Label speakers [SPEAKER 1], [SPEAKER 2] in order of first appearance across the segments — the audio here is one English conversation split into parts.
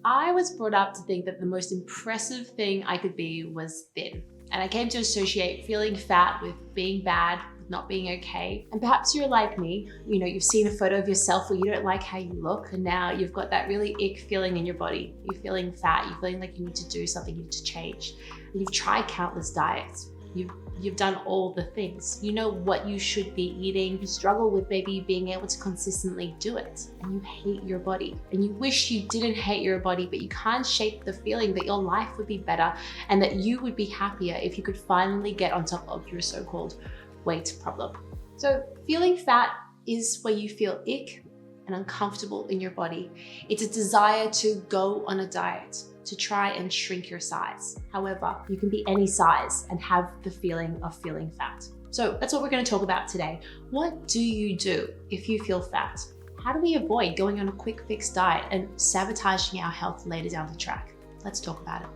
[SPEAKER 1] I was brought up to think that the most impressive thing I could be was thin. And I came to associate feeling fat with being bad, with not being okay. And perhaps you're like me, you've seen a photo of yourself where you don't like how you look, and now you've got that really ick feeling in your body. You're feeling fat, you're feeling like you need to do something, you need to change. And you've tried countless diets. You've done all the things. You know what you should be eating. You struggle with maybe being able to consistently do it. And you hate your body. And you wish you didn't hate your body, but you can't shake the feeling that your life would be better and that you would be happier if you could finally get on top of your so-called weight problem. So feeling fat is where you feel ick and uncomfortable in your body. It's a desire to go on a diet, to try and shrink your size. However, you can be any size and have the feeling of feeling fat. So that's what we're going to talk about today. What do you do if you feel fat? How do we avoid going on a quick fix diet and sabotaging our health later down the track? Let's talk about it.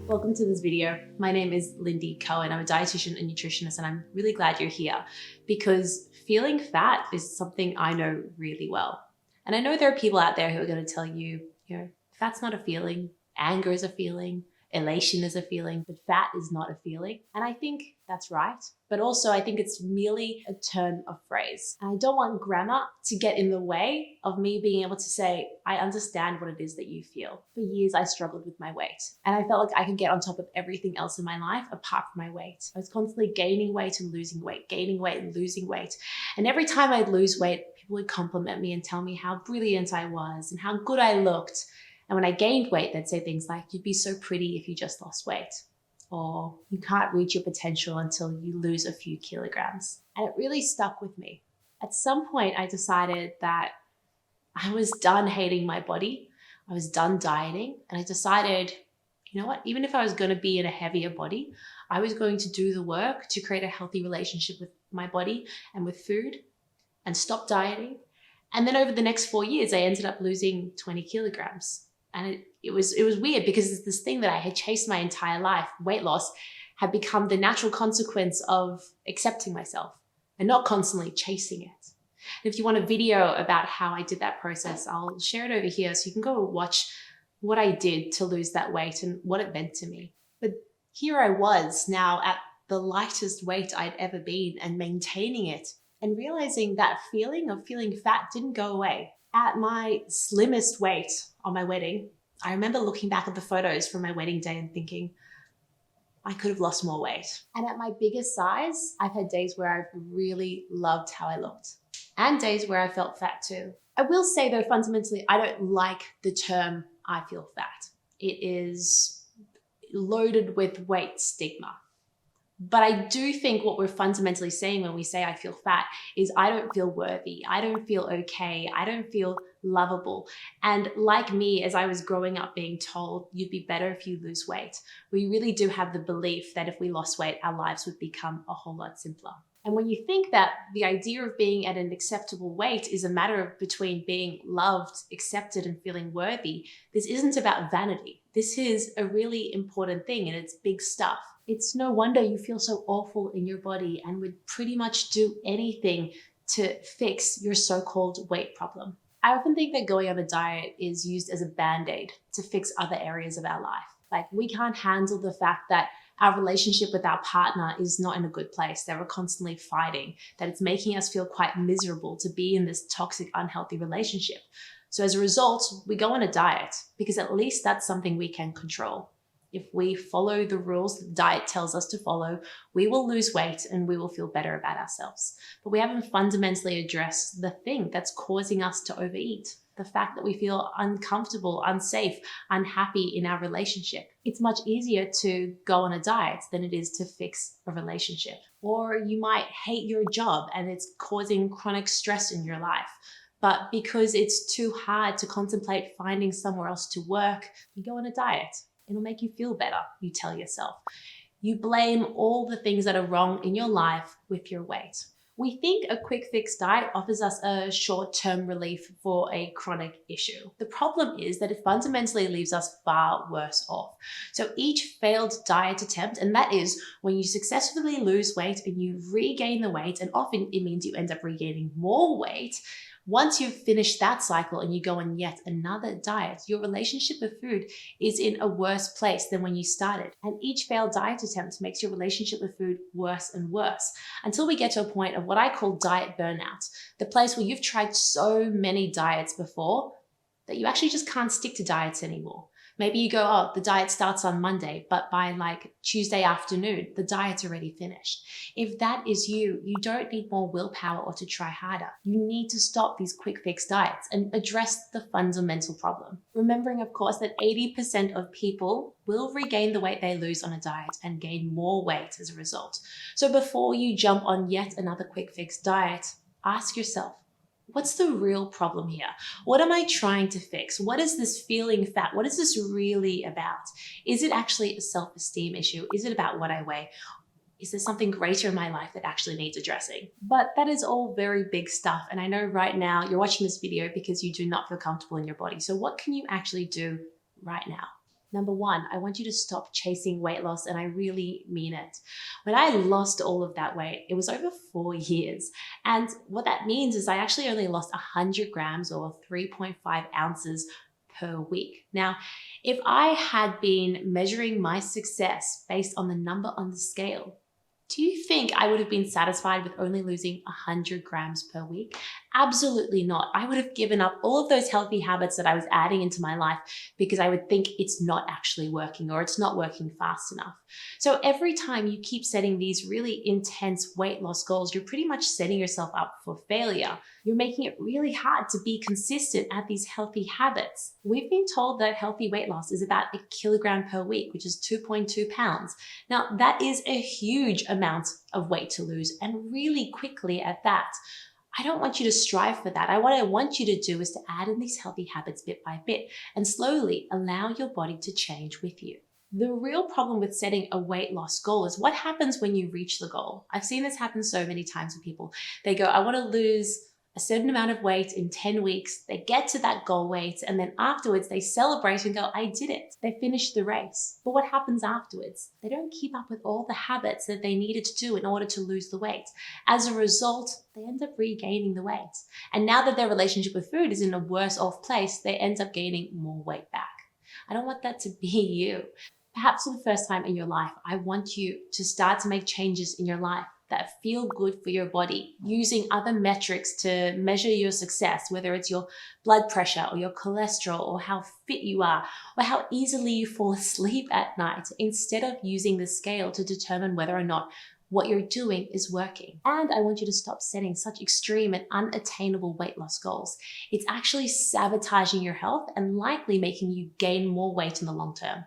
[SPEAKER 1] Welcome to this video. My name is Lindy Cohen. I'm a dietitian and nutritionist, and I'm really glad you're here because feeling fat is something I know really well. And I know there are people out there who are going to tell you, fat's not a feeling, anger is a feeling, elation is a feeling, but fat is not a feeling. And I think that's right. But also I think it's merely a turn of phrase. And I don't want grammar to get in the way of me being able to say, I understand what it is that you feel. For years, I struggled with my weight. And I felt like I could get on top of everything else in my life apart from my weight. I was constantly gaining weight and losing weight, gaining weight and losing weight. And every time I'd lose weight, people would compliment me and tell me how brilliant I was and how good I looked. And when I gained weight, they'd say things like, you'd be so pretty if you just lost weight. Or you can't reach your potential until you lose a few kilograms. And it really stuck with me. At some point, I decided that I was done hating my body. I was done dieting. And I decided, you know what, even if I was going to be in a heavier body, I was going to do the work to create a healthy relationship with my body and with food and stop dieting. And then over the next 4 years, I ended up losing 20 kilograms. And it was weird because it's this thing that I had chased my entire life. Weight loss had become the natural consequence of accepting myself and not constantly chasing it. And if you want a video about how I did that process, I'll share it over here so you can go watch what I did to lose that weight and what it meant to me. But here I was now at the lightest weight I'd ever been and maintaining it and realizing that feeling of feeling fat didn't go away. At my slimmest weight on my wedding, I remember looking back at the photos from my wedding day and thinking, I could have lost more weight. And at my biggest size, I've had days where I've really loved how I looked and days where I felt fat too. I will say though, fundamentally, I don't like the term I feel fat. It is loaded with weight stigma. But I do think what we're fundamentally saying when we say I feel fat is I don't feel worthy. I don't feel okay. I don't feel lovable. And like me, as I was growing up being told you'd be better if you lose weight, we really do have the belief that if we lost weight, our lives would become a whole lot simpler. And when you think that the idea of being at an acceptable weight is a matter of between being loved, accepted, and feeling worthy, this isn't about vanity. This is a really important thing and it's big stuff. It's no wonder you feel so awful in your body and would pretty much do anything to fix your so-called weight problem. I often think that going on a diet is used as a band-aid to fix other areas of our life. Like we can't handle the fact that our relationship with our partner is not in a good place, that we're constantly fighting, that it's making us feel quite miserable to be in this toxic, unhealthy relationship. So as a result, we go on a diet because at least that's something we can control. If we follow the rules the diet tells us to follow, we will lose weight and we will feel better about ourselves. But we haven't fundamentally addressed the thing that's causing us to overeat. The fact that we feel uncomfortable, unsafe, unhappy in our relationship. It's much easier to go on a diet than it is to fix a relationship. Or you might hate your job and it's causing chronic stress in your life. But because it's too hard to contemplate finding somewhere else to work, you go on a diet. It'll make you feel better, you tell yourself. You blame all the things that are wrong in your life with your weight. We think a quick fix diet offers us a short-term relief for a chronic issue. The problem is that it fundamentally leaves us far worse off. So each failed diet attempt, and that is when you successfully lose weight and you regain the weight, and often it means you end up regaining more weight, Once you've finished that cycle and you go on yet another diet, your relationship with food is in a worse place than when you started. And each failed diet attempt makes your relationship with food worse and worse until we get to a point of what I call diet burnout, the place where you've tried so many diets before that you actually just can't stick to diets anymore. Maybe you go, oh, the diet starts on Monday, but by like Tuesday afternoon, the diet's already finished. If that is you, you don't need more willpower or to try harder. You need to stop these quick fix diets and address the fundamental problem. Remembering, of course, that 80% of people will regain the weight they lose on a diet and gain more weight as a result. So before you jump on yet another quick fix diet, ask yourself, what's the real problem here? What am I trying to fix? What is this feeling fat? What is this really about? Is it actually a self-esteem issue? Is it about what I weigh? Is there something greater in my life that actually needs addressing? But that is all very big stuff. And I know right now you're watching this video because you do not feel comfortable in your body. So what can you actually do right now? Number one, I want you to stop chasing weight loss, and I really mean it. When I lost all of that weight, it was over 4 years. And what that means is I actually only lost 100 grams or 3.5 ounces per week. Now, if I had been measuring my success based on the number on the scale, do you think I would have been satisfied with only losing 100 grams per week? Absolutely not. I would have given up all of those healthy habits that I was adding into my life because I would think it's not actually working or it's not working fast enough. So every time you keep setting these really intense weight loss goals, you're pretty much setting yourself up for failure. You're making it really hard to be consistent at these healthy habits. We've been told that healthy weight loss is about 1 kilogram per week, which is 2.2 pounds. Now, that is a huge amount of weight to lose, and really quickly at that. I don't want you to strive for that. What I want you to do is to add in these healthy habits bit by bit and slowly allow your body to change with you. The real problem with setting a weight loss goal is what happens when you reach the goal. I've seen this happen so many times with people. They go, I want to lose a certain amount of weight in 10 weeks. They get to that goal weight, and then afterwards they celebrate and go, I did it. They finished the race. But what happens afterwards? They don't keep up with all the habits that they needed to do in order to lose the weight. As a result, they end up regaining the weight. And now that their relationship with food is in a worse off place, they end up gaining more weight back. I don't want that to be you. Perhaps for the first time in your life, I want you to start to make changes in your life that feel good for your body, using other metrics to measure your success, whether it's your blood pressure or your cholesterol or how fit you are or how easily you fall asleep at night, instead of using the scale to determine whether or not what you're doing is working. And I want you to stop setting such extreme and unattainable weight loss goals. It's actually sabotaging your health and likely making you gain more weight in the long term.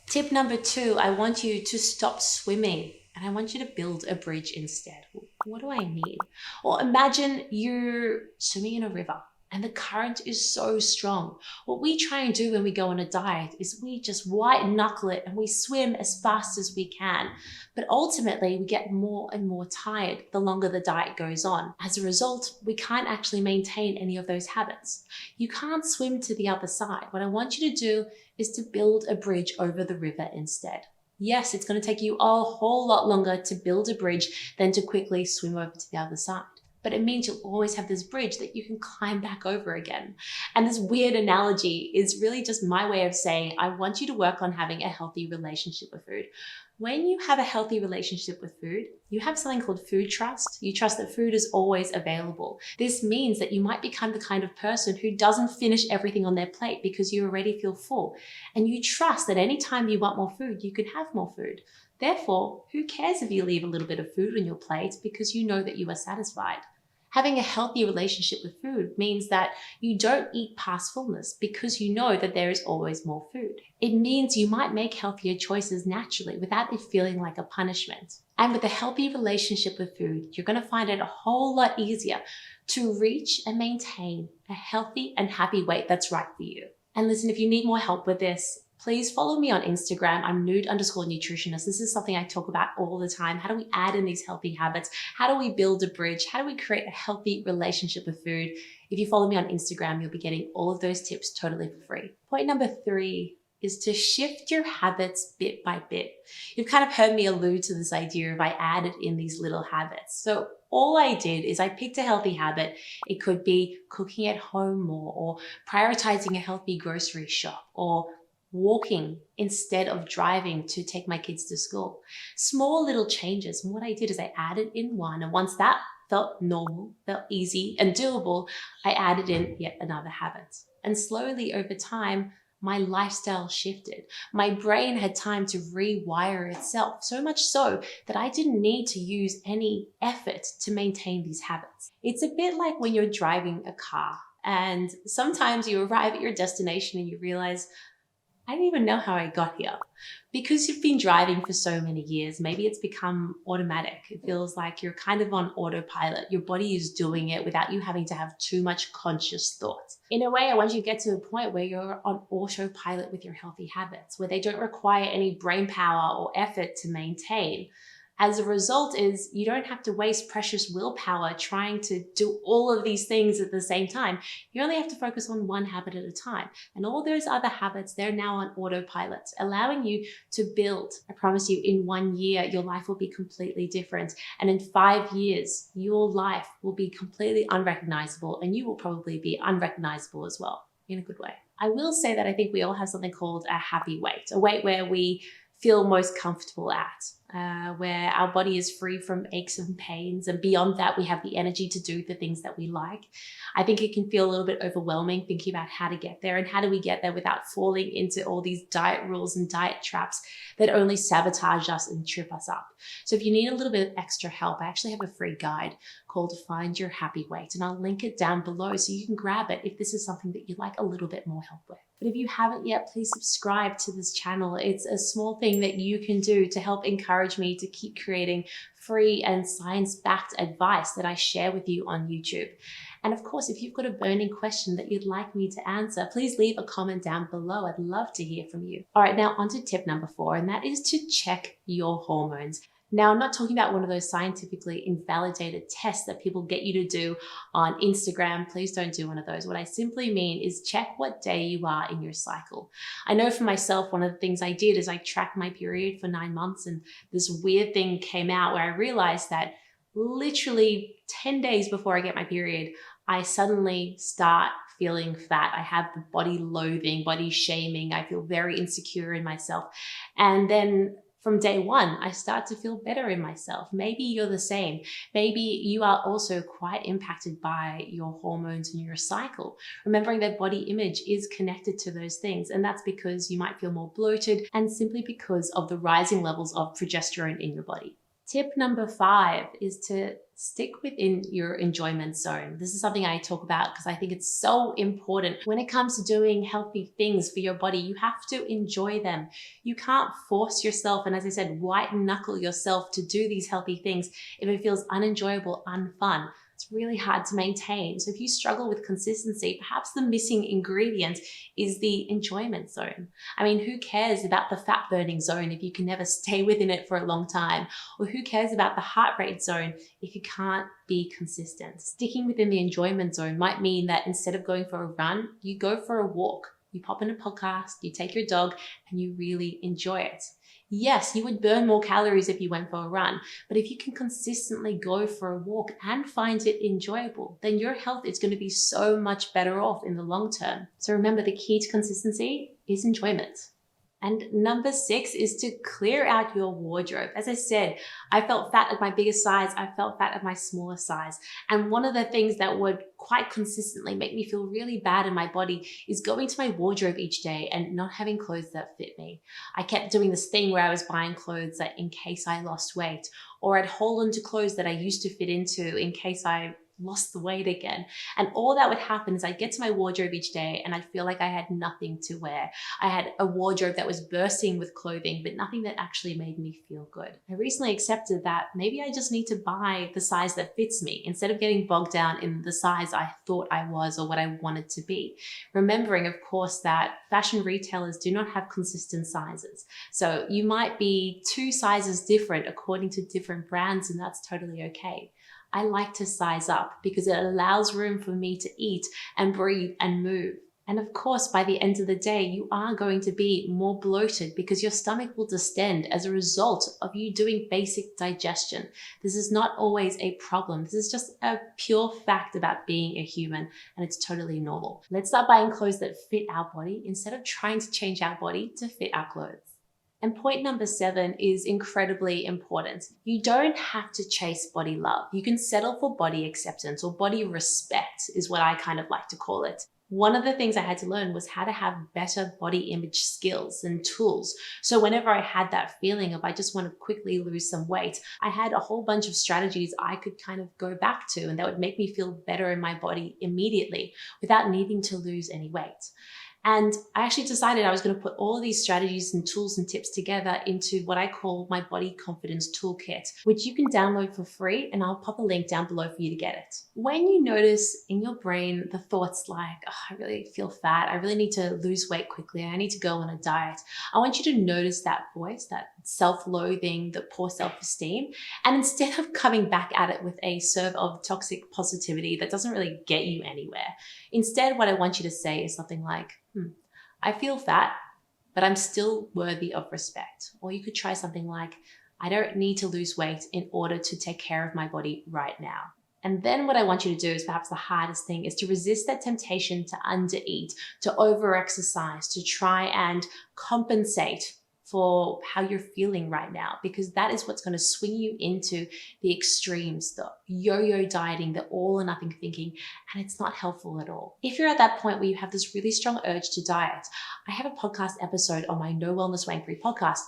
[SPEAKER 1] Tip number 2, I want you to stop swimming. And I want you to build a bridge instead. What do I mean? Or imagine you're swimming in a river and the current is so strong. What we try and do when we go on a diet is we just white knuckle it and we swim as fast as we can. But ultimately we get more and more tired the longer the diet goes on. As a result, we can't actually maintain any of those habits. You can't swim to the other side. What I want you to do is to build a bridge over the river instead. Yes, it's going to take you a whole lot longer to build a bridge than to quickly swim over to the other side. But it means you'll always have this bridge that you can climb back over again. And this weird analogy is really just my way of saying, I want you to work on having a healthy relationship with food. When you have a healthy relationship with food, you have something called food trust. You trust that food is always available. This means that you might become the kind of person who doesn't finish everything on their plate because you already feel full. And you trust that anytime you want more food, you can have more food. Therefore, who cares if you leave a little bit of food on your plate because you know that you are satisfied? Having a healthy relationship with food means that you don't eat past fullness because you know that there is always more food. It means you might make healthier choices naturally without it feeling like a punishment. And with a healthy relationship with food, you're going to find it a whole lot easier to reach and maintain a healthy and happy weight that's right for you. And listen, if you need more help with this, please follow me on Instagram. I'm nude_nutritionist. This is something I talk about all the time. How do we add in these healthy habits? How do we build a bridge? How do we create a healthy relationship with food? If you follow me on Instagram, you'll be getting all of those tips totally for free. Point number 3 is to shift your habits bit by bit. You've kind of heard me allude to this idea of I added in these little habits. So all I did is I picked a healthy habit. It could be cooking at home more, or prioritizing a healthy grocery shop, or walking instead of driving to take my kids to school. Small little changes. And what I did is I added in one, and once that felt normal, felt easy and doable, I added in yet another habit. And slowly over time, my lifestyle shifted. My brain had time to rewire itself, so much so that I didn't need to use any effort to maintain these habits. It's a bit like when you're driving a car, and sometimes you arrive at your destination and you realize, I didn't even know how I got here. Because you've been driving for so many years, maybe it's become automatic. It feels like you're kind of on autopilot. Your body is doing it without you having to have too much conscious thought. In a way, I want you to get to a point where you're on autopilot with your healthy habits, where they don't require any brain power or effort to maintain. As a result is you don't have to waste precious willpower trying to do all of these things at the same time. You only have to focus on one habit at a time. And all those other habits, they're now on autopilot, allowing you to build. I promise you, in 1 year, your life will be completely different. And in 5 years, your life will be completely unrecognizable, and you will probably be unrecognizable as well, in a good way. I will say that I think we all have something called a happy weight, a weight where we feel most comfortable at, where our body is free from aches and pains. And beyond that, we have the energy to do the things that we like. I think it can feel a little bit overwhelming thinking about how to get there, and how do we get there without falling into all these diet rules and diet traps that only sabotage us and trip us up. So if you need a little bit of extra help, I actually have a free guide called Find Your Happy Weight, and I'll link it down below so you can grab it if this is something that you'd like a little bit more help with. But if you haven't yet, please subscribe to this channel. It's a small thing that you can do to help encourage me to keep creating free and science-backed advice that I share with you on YouTube. And of course, if you've got a burning question that you'd like me to answer, please leave a comment down below. I'd love to hear from you. All right, now on to tip number 4, and that is to check your hormones. Now, I'm not talking about one of those scientifically invalidated tests that people get you to do on Instagram. Please don't do one of those. What I simply mean is check what day you are in your cycle. I know for myself, one of the things I did is I tracked my period for 9 months, and this weird thing came out where I realized that literally 10 days before I get my period, I suddenly start feeling fat. I have the body loathing, body shaming. I feel very insecure in myself. And then from day 1, I start to feel better in myself. Maybe you're the same. Maybe you are also quite impacted by your hormones and your cycle. Remembering that body image is connected to those things. And that's because you might feel more bloated, and simply because of the rising levels of progesterone in your body. Tip number 5 is to stick within your enjoyment zone. This is something I talk about because I think it's so important. When it comes to doing healthy things for your body, you have to enjoy them. You can't force yourself, and as I said, white knuckle yourself to do these healthy things if it feels unenjoyable, unfun. It's really hard to maintain. So if you struggle with consistency, perhaps the missing ingredient is the enjoyment zone. I mean, who cares about the fat burning zone if you can never stay within it for a long time? Or who cares about the heart rate zone if you can't be consistent? Sticking within the enjoyment zone might mean that instead of going for a run, you go for a walk. You pop in a podcast, you take your dog, and you really enjoy it. Yes, you would burn more calories if you went for a run, but if you can consistently go for a walk and find it enjoyable, then your health is going to be so much better off in the long term. So remember, the key to consistency is enjoyment. And number 6 is to clear out your wardrobe. As I said, I felt fat at my biggest size. I felt fat at my smallest size. And one of the things that would quite consistently make me feel really bad in my body is going to my wardrobe each day and not having clothes that fit me. I kept doing this thing where I was buying clothes that in case I lost weight, or I'd hold on to clothes that I used to fit into in case I lost the weight again. And all that would happen is I'd get to my wardrobe each day and I'd feel like I had nothing to wear. I had a wardrobe that was bursting with clothing, but nothing that actually made me feel good. I recently accepted that maybe I just need to buy the size that fits me instead of getting bogged down in the size I thought I was or what I wanted to be. Remembering, of course, that fashion retailers do not have consistent sizes. So you might be 2 sizes different according to different brands, and that's totally okay. I like to size up because it allows room for me to eat and breathe and move. And of course, by the end of the day, you are going to be more bloated because your stomach will distend as a result of you doing basic digestion. This is not always a problem. This is just a pure fact about being a human, and it's totally normal. Let's start buying clothes that fit our body instead of trying to change our body to fit our clothes. And point number 7 is incredibly important. You don't have to chase body love. You can settle for body acceptance, or body respect is what I kind of like to call it. One of the things I had to learn was how to have better body image skills and tools. So whenever I had that feeling of I just want to quickly lose some weight, I had a whole bunch of strategies I could kind of go back to, and that would make me feel better in my body immediately without needing to lose any weight. And I actually decided I was going to put all of these strategies and tools and tips together into what I call my body confidence toolkit, which you can download for free, and I'll pop a link down below for you to get it. When you notice in your brain the thoughts like, oh, I really feel fat, I really need to lose weight quickly, I need to go on a diet, I want you to notice that voice, that self-loathing, the poor self-esteem, and instead of coming back at it with a serve of toxic positivity that doesn't really get you anywhere, instead what I want you to say is something like, I feel fat, but I'm still worthy of respect. Or you could try something like, I don't need to lose weight in order to take care of my body right now. And then what I want you to do is perhaps the hardest thing is to resist that temptation to undereat, to over-exercise, to try and compensate for how you're feeling right now, because that is what's going to swing you into the extremes, the yo-yo dieting, the all or nothing thinking, and it's not helpful at all. If you're at that point where you have this really strong urge to diet, I have a podcast episode on my No Wellness Wankery podcast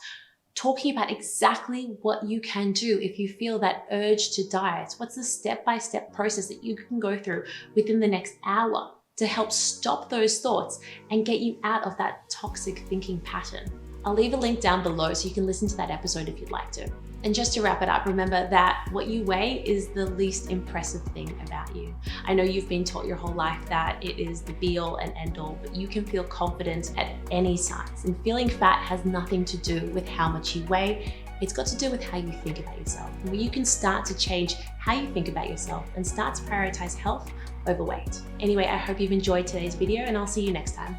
[SPEAKER 1] talking about exactly what you can do if you feel that urge to diet. What's the step-by-step process that you can go through within the next hour to help stop those thoughts and get you out of that toxic thinking pattern. I'll leave a link down below so you can listen to that episode if you'd like to. And just to wrap it up, remember that what you weigh is the least impressive thing about you. I know you've been taught your whole life that it is the be all and end all, but you can feel confident at any size. And feeling fat has nothing to do with how much you weigh. It's got to do with how you think about yourself. And you can start to change how you think about yourself and start to prioritize health over weight. Anyway, I hope you've enjoyed today's video, and I'll see you next time.